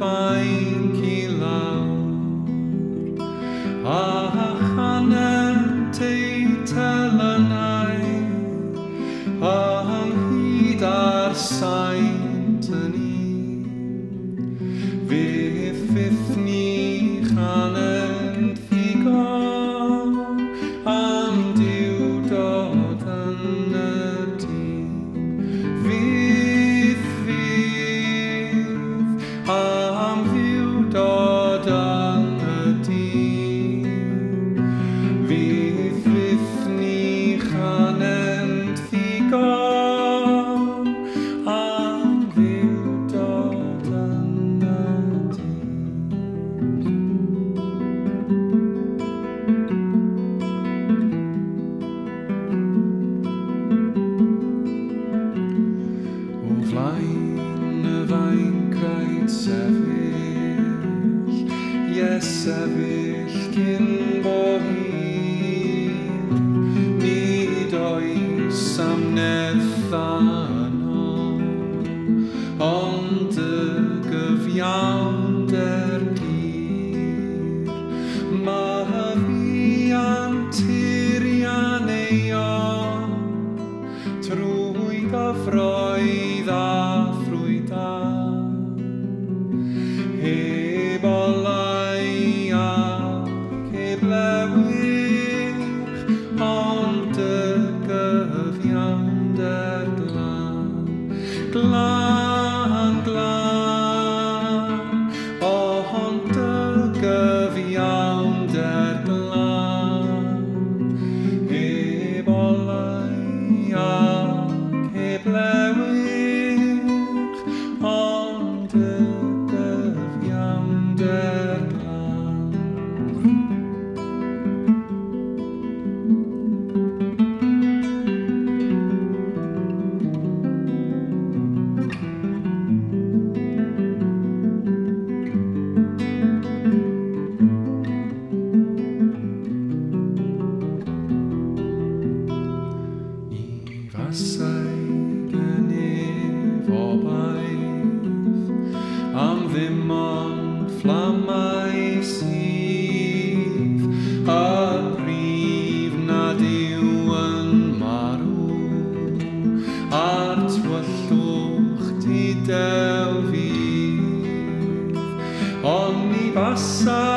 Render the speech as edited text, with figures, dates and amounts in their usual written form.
fainc I lawr a hanner teitelanau a hyd ar saint yn fe ffithni chanent ddigon am diwdod yn y dydd fydd am ddiwdod yn y dydd fydd ffithni chanent ddigon am ddiwdod yn y o flaen y fainc sefyll, sefyll cyn bo hir, nid oes amnedd yno, ond y gyfiawnder glir. Ma' fi anturian euon trwy gyfroedd a ffrwydau, heb olau ac heb lewych, ond y gyfiawnder glân, glân, glân, ond y gyfiawnder glân, heb olau ac heb lewych, ond y gyfiawnder glân. Ni fasai gennyf obaith am ddim ond fflamau sydd a prif nad yw yn marw a'r tywyllwch di dew fydd ond ni fasai